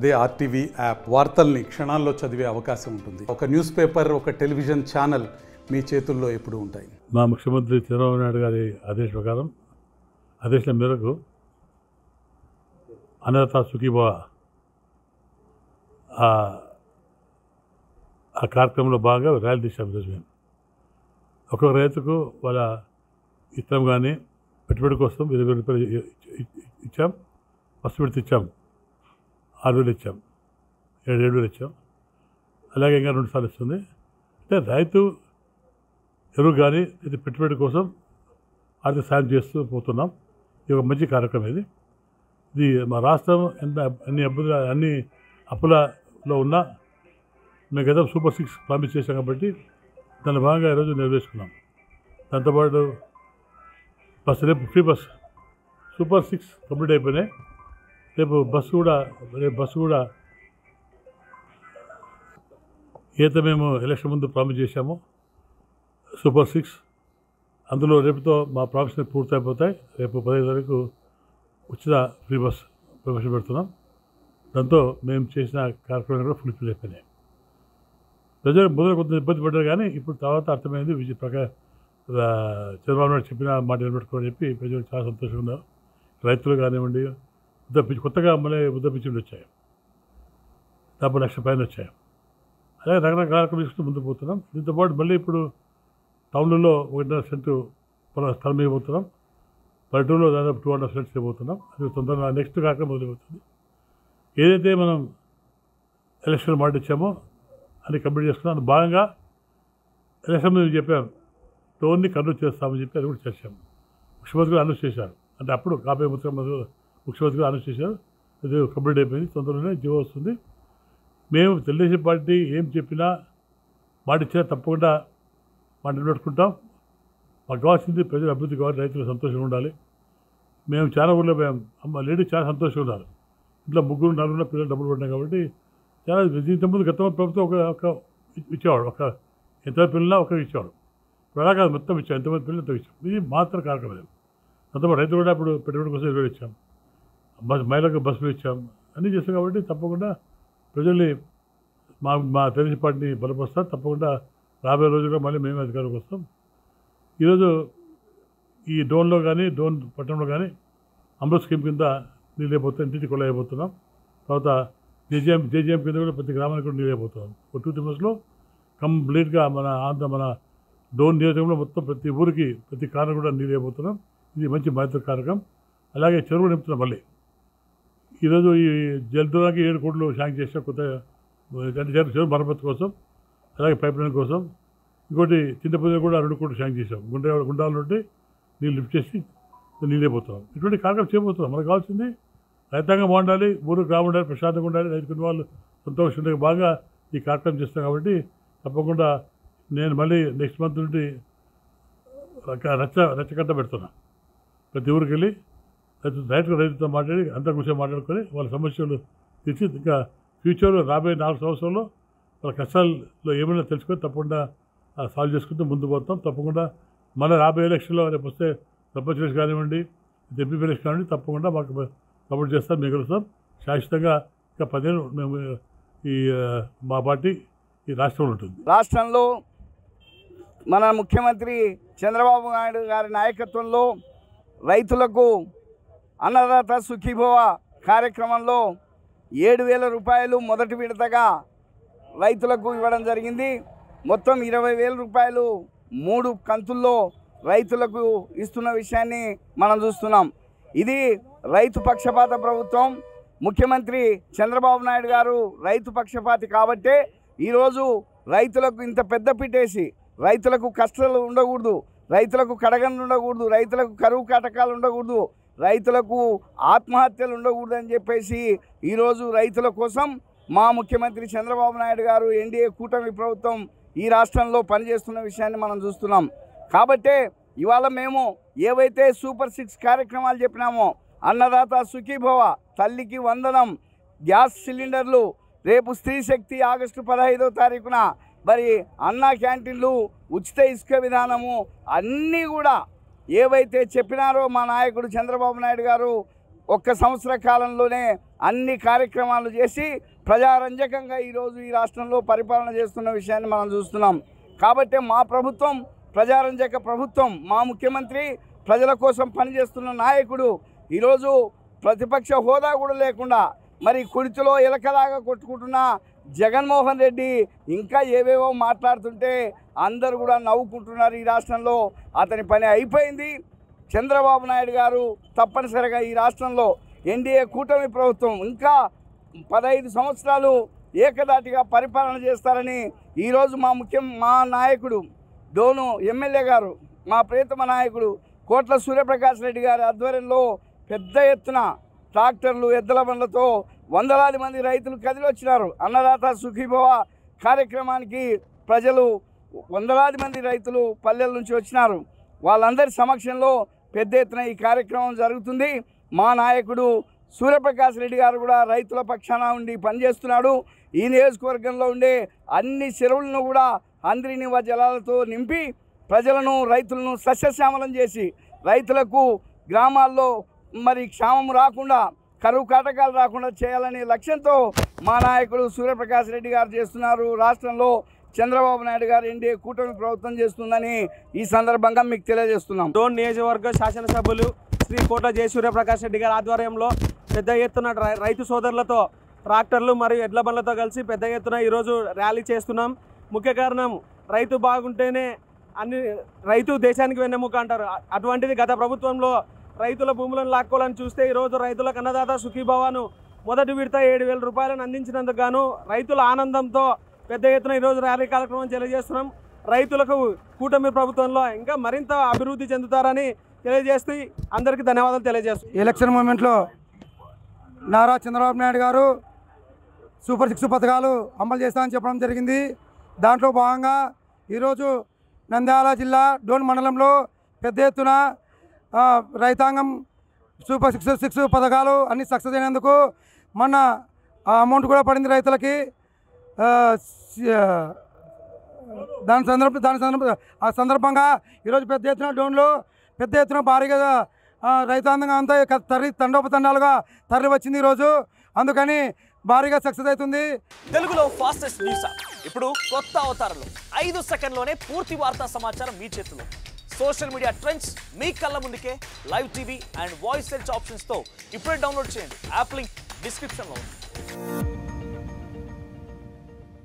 అదే RTV app వార్తల్ని క్షణాల్లో చదివే అవకాశం ఉంటుంది. ఒక న్యూస్ పేపర్, ఒక టెలివిజన్ ఛానల్ మీ చేతుల్లో ఎప్పుడూ ఉంటాయి. మా ముఖ్యమంత్రి చంద్రబాబు నాయుడు గారి ఆదేశాల మేరకు అన్నదాత సుఖీభవ ఆ కార్యక్రమంలో భాగంగా ర్యాలీ తీసాం. ఈరోజు మేము ఒక్కొక్క రైతుకు వాళ్ళ ఇత్తనం కానీ పెట్టుబడి కోసం 20,000 రూపాయలు ఇచ్చాం. ఫస్ట్ విడత ఇచ్చాం, 6,000 ఇచ్చాం, 7,000 ఇచ్చాం. అలాగే ఇంకా 2 సార్లు ఇస్తుంది. అంటే రైతు ఎరువు కానీ ఇది పెట్టుబడి కోసం ఆర్థిక సాయం చేస్తూ పోతున్నాం. ఇది ఒక మంచి కార్యక్రమం. ఇది మా రాష్ట్రం అన్ని అప్పులలో ఉన్నా మేము గత సూపర్ 6 ప్రామిస్ చేశాం కాబట్టి దాని భాగంగా ఈరోజు నెరవేర్చుకున్నాం. దాంతోపాటు రేపు ఫ్రీ బస్ సూపర్ 6 కంప్లీట్ అయిపోయినాయి. రేపు బస్సు కూడా ఏదైతే మేము ఎలక్షన్ ముందు ప్రామిస్ చేశామో సూపర్ 6 అందులో రేపుతో మా ప్రామిస్ పూర్తయిపోతాయి. రేపు 15 తారీఖు ఉచిత ఫ్రీ బస్ ప్రవేశపెడుతున్నాం. దాంతో మేము చేసిన కార్యక్రమాలు కూడా ఫుల్ఫిల్ అయిపోయినాయి. ప్రజలు మొదలు కొంత ఇబ్బంది పడ్డారు, కానీ ఇప్పుడు తర్వాత అర్థమైంది. చంద్రబాబు నాయుడు చెప్పిన మాట నిలబెట్టుకోని చెప్పి ప్రజలు చాలా సంతోషంగా ఉన్నారు. రైతులు కానివ్వండి, కొత్తగా మళ్ళీ పింఛన్లు వచ్చాయి, 50 లక్షల పైన వచ్చాయి. అలాగే రకరకాల కార్యక్రమాలు తీసుకుంటూ ముందుకు పోతున్నాం. దీంతోపాటు మళ్ళీ ఇప్పుడు టౌన్లలో 1.5 సెంటు స్థలం ఇవ్వబోతున్నాం. పల్లెటూరులో దాదాపు 2.5 సెంట్స్ ఇవ్వబోతున్నాం. అది తొందరగా నెక్స్ట్ కార్యక్రమం మొదలవుతుంది. ఏదైతే మనం ఎలక్షన్ మాట ఇచ్చామో అది కంప్లీట్ చేసుకున్నాం. అందులో భాగంగా ఎలక్షన్ మేము చెప్పాం, టోన్ని కంట్రోల్ చేస్తామని చెప్పి అది కూడా చేశాము. ముఖ్యమంత్రి గారు అనౌన్స్ చేశారు. అంటే అప్పుడు కాపీ ముఖ్యమంత్రి గారు అనౌన్స్ చేశారు. అది కంప్లీట్ అయిపోయింది. తొందరలోనే జీవో వస్తుంది. మేము తెలుగుదేశం పార్టీ ఏం చెప్పినా మాట ఇచ్చినా తప్పకుండా మాట నిలబెట్టుకుంటాం. మాకు కావాల్సింది ప్రజల అభివృద్ధి కావాలి, రైతులు సంతోషంగా ఉండాలి. మేము చాలా ఊళ్ళో లేడీస్ చాలా సంతోషంగా ఉన్నారు. ఇంట్లో 3-4 పిల్లలు డబ్బులు పడినాయి కాబట్టి చాలా ఇంతకుముందు గత ప్రభుత్వం ఒక ఇచ్చేవాడు, ఎంతమంది పిల్లలు ఒకరికి ఇచ్చేవాడు. ఇప్పుడు అలా కాదు, మొత్తం ఇచ్చాం. ఎంతమంది పిల్లలు ఎంతో ఇచ్చాం. ఇది మాత్రం కార్యక్రమం. అంతమంది రైతులు కూడా ఇప్పుడు పెట్టుబడి కోసం 20 ఇచ్చాం, మహిళలకు బస్సులు ఇచ్చాం, అన్నీ చేస్తాం. కాబట్టి తప్పకుండా ప్రజల్ని మా తెలుగు పార్టీని బలపరుస్తాం. తప్పకుండా రాబోయే రోజుల్లో మళ్ళీ మేము అధికారంలోకి వస్తాం. ఈరోజు ఈ డోన్లో కానీ పట్టణంలో కానీ అమృత్ స్కీమ్ కింద నీళ్ళు అయిపోతాం, ఇంటికి కొల అయిపోతున్నాం. తర్వాత జేజీఎం కింద కూడా ప్రతి గ్రామానికి కూడా నీళ్ళు అయిపోతున్నాం. 2-3 మంత్స్లో కంప్లీట్గా మన డోన్ నియోజకంలో మొత్తం ప్రతి ఊరికి ప్రతి కారణం కూడా నీళ్ళు అయిపోతున్నాం. ఇది మంచి బాధ్యత కార్యక్రమం. అలాగే చెరువులు నింపుతున్నాం. మళ్ళీ ఈరోజు ఈ జల్దురాకి 7 కోట్లు శాంక్షన్ చేసాం. కొత్త చెరువు మరమ్మతు కోసం, అలాగే పైప్ లైన్ కోసం. ఇంకోటి చింతపల్లి కూడా 2 కోట్లు శాంక్షన్ చేసాం. గుండాల నుండి నీళ్ళు లిఫ్ట్ చేసి నీళ్ళు అయిపోతున్నాం. ఇటువంటి కార్యక్రమం చేయబోతున్నాం. మనకు కావాల్సింది రైతాంగం బాగుండాలి, ఊరు బాగుండాలి, ప్రశాంతంగా ఉండాలి, రైతుకున్న వాళ్ళు సంతోషంగా బాగా ఈ కార్యక్రమం చేస్తాం. కాబట్టి తప్పకుండా నేను మళ్ళీ నెక్స్ట్ మంత్ నుండి రచ్చకట్ట పెడుతున్నా. ప్రతి ఊరికి వెళ్ళి రైతుతో మాట్లాడి అంతా కూర్చొని మాట్లాడుకొని వాళ్ళ సమస్యలు తీర్చి ఇంకా ఫ్యూచర్లో రాబోయే 4 సంవత్సరాల్లో వాళ్ళ కష్టాల్లో ఏమైనా తెలుసుకొని తప్పకుండా సాల్వ్ చేసుకుంటూ ముందు పోతాం. తప్పకుండా మళ్ళీ రాబోయే ఎలక్షన్లో రేపు వస్తే సర్పంచ్ ఎలక్షన్ కానివ్వండి, ఎంపీ ఎలక్షన్ కానివ్వండి, తప్పకుండా మాకు సపోర్ట్ చేస్తాం, మిగులుస్తాం. శాశ్వతంగా ఇంకా 10 ఏళ్ళు మేము మా పార్టీ ఈ రాష్ట్రంలో ఉంటుంది. రాష్ట్రంలో మన ముఖ్యమంత్రి చంద్రబాబు నాయుడు గారి నాయకత్వంలో రైతులకు అన్నదాత సుఖీభవ కార్యక్రమంలో 7,000 రూపాయలు మొదటి విడతగా రైతులకు ఇవ్వడం జరిగింది. మొత్తం 20,000 రూపాయలు 3 కంతుల్లో రైతులకు ఇస్తున్న విషయాన్ని మనం చూస్తున్నాం. ఇది రైతు పక్షపాత ప్రభుత్వం. ముఖ్యమంత్రి చంద్రబాబు నాయుడు గారు రైతు పక్షపాతి కాబట్టే ఈరోజు రైతులకు ఇంత పెద్ద పీటేసి రైతులకు కష్టాలు ఉండకూడదు, రైతులకు కడగండ్లు ఉండకూడదు, రైతులకు కరువు కాటకాలు ఉండకూడదు, రైతులకు ఆత్మహత్యలు ఉండకూడదు అని చెప్పేసి ఈరోజు రైతుల కోసం మా ముఖ్యమంత్రి చంద్రబాబు నాయుడు గారు ఎన్డీఏ కూటమి ప్రభుత్వం ఈ రాష్ట్రంలో పనిచేస్తున్న విషయాన్ని మనం చూస్తున్నాం. కాబట్టే ఇవాళ మేము ఏవైతే సూపర్ 6 కార్యక్రమాలు చెప్పినామో అన్నదాత సుఖీభవ, తల్లికి వందనం, గ్యాస్ సిలిండర్లు, రేపు స్త్రీ శక్తి ఆగస్టు 15వ తారీఖున మరి అన్నా క్యాంటీన్లు, ఉచిత ఇసుక విధానము అన్నీ కూడా ఏవైతే చెప్పినారో మా నాయకుడు చంద్రబాబు నాయుడు గారు ఒక్క సంవత్సర కాలంలోనే అన్ని కార్యక్రమాలు చేసి ప్రజారంజకంగా ఈరోజు ఈ రాష్ట్రంలో పరిపాలన చేస్తున్న విషయాన్ని మనం చూస్తున్నాం. కాబట్టి మా ప్రభుత్వం ప్రజారంజక ప్రభుత్వం, మా ముఖ్యమంత్రి ప్రజల కోసం పనిచేస్తున్న నాయకుడు. ఈరోజు ప్రతిపక్ష హోదా కూడా లేకుండా మరి కుడితిలో ఎలకలాగా కొట్టుకుంటున్న జగన్మోహన్ రెడ్డి ఇంకా ఏవేవో మాట్లాడుతుంటే అందరూ కూడా నవ్వుకుంటున్నారు. ఈ రాష్ట్రంలో అతని పని అయిపోయింది. చంద్రబాబు నాయుడు గారు తప్పనిసరిగా ఈ రాష్ట్రంలో ఎన్డీఏ కూటమి ప్రభుత్వం ఇంకా 15 సంవత్సరాలు ఏకదాటిగా పరిపాలన చేస్తారని ఈరోజు మా నాయకుడు డోను ఎమ్మెల్యే గారు, మా ప్రియతమ నాయకుడు కోట్ల సూర్యప్రకాష్ రెడ్డి గారి ఆధ్వర్యంలో పెద్ద ఎత్తున ట్రాక్టర్లు, ఎద్దుల బండ్లతో వందలాది మంది రైతులు కదిలొచ్చినారు. అన్నదాత సుఖీభవ కార్యక్రమానికి ప్రజలు వందలాది మంది రైతులు పల్లెల నుంచి వచ్చినారు. వాళ్ళందరి సమక్షంలో పెద్ద ఎత్తున ఈ కార్యక్రమం జరుగుతుంది. మా నాయకుడు సూర్యప్రకాష్ రెడ్డి గారు కూడా రైతుల పక్షాన ఉండి పనిచేస్తున్నాడు. ఈ నియోజకవర్గంలో ఉండే అన్ని చెరువులను కూడా అంద్రినివ జలాలతో నింపి ప్రజలను, రైతులను సస్యశ్యామలం చేసి రైతులకు గ్రామాల్లో మరి క్షామం రాకుండా, కరువు కాటకాలు రాకుండా చేయాలనే లక్ష్యంతో మా నాయకుడు సూర్యప్రకాష్ రెడ్డి గారు చేస్తున్నారు. రాష్ట్రంలో చంద్రబాబు నాయుడు గారు ఎన్డీఏ కూటమి ప్రభుత్వం చేస్తుందని ఈ సందర్భంగా మీకు తెలియజేస్తున్నాం. డోన్ నియోజకవర్గ శాసనసభ్యులు శ్రీ కోట్ల జయ సూర్యప్రకాష్ రెడ్డి గారి ఆధ్వర్యంలో పెద్ద ఎత్తున రైతు సోదరులతో ట్రాక్టర్లు మరియు ఎడ్ల బండ్లతో కలిసి పెద్ద ఎత్తున ఈరోజు ర్యాలీ చేస్తున్నాం. ముఖ్య కారణం రైతు బాగుంటేనే రైతు దేశానికి వెన్నెముక అంటారు. అటువంటిది గత ప్రభుత్వంలో రైతుల భూములను లాక్కోవాలని చూస్తే ఈరోజు రైతులకు అన్నదాత సుఖీభవను మొదటి విడత 7,000 రూపాయలను అందించినందుకు గాను రైతుల ఆనందంతో పెద్ద ఎత్తున ఈరోజు ర్యాలీ కార్యక్రమం తెలియజేస్తున్నాం. రైతులకు కూటమి ప్రభుత్వంలో ఇంకా మరింత అభివృద్ధి చెందుతారని తెలియజేస్తూ అందరికీ ధన్యవాదాలు తెలియజేస్తున్నాం. ఎలక్షన్ మూమెంట్లో నారా చంద్రబాబు నాయుడు గారు సూపర్ 6 పథకాలు అమలు చేస్తామని చెప్పడం జరిగింది. దాంట్లో భాగంగా ఈరోజు నంద్యాల జిల్లా డోన్ మండలంలో పెద్ద ఎత్తున రైతాంగం సూపర్ 6 పథకాలు అన్ని సక్సెస్ అయినందుకు మొన్న అమౌంట్ కూడా పడింది రైతులకి. ఆ సందర్భంగా ఈరోజు పెద్ద ఎత్తున డోన్లో పెద్ద ఎత్తున భారీగా రైతాంగం అంతా తండోపతండాలుగా తరలి వచ్చింది ఈరోజు. అందుకని భారీగా సక్సెస్ అవుతుంది. తెలుగులో ఫాస్టెస్ట్ న్యూస్ ఇప్పుడు కొత్త అవతారంలో 5 సెకండ్లోనే పూర్తి వార్తా సమాచారం మీ చేతిలో. సోషల్ మీడియా ట్రెండ్స్ మీ కళ్ళ ముందుకే live TV and voice search ఆప్షన్స్తో ఇప్పుడే డౌన్లోడ్ చేయండి. యాప్ లింక్ డిస్క్రిప్షన్లో ఉంది.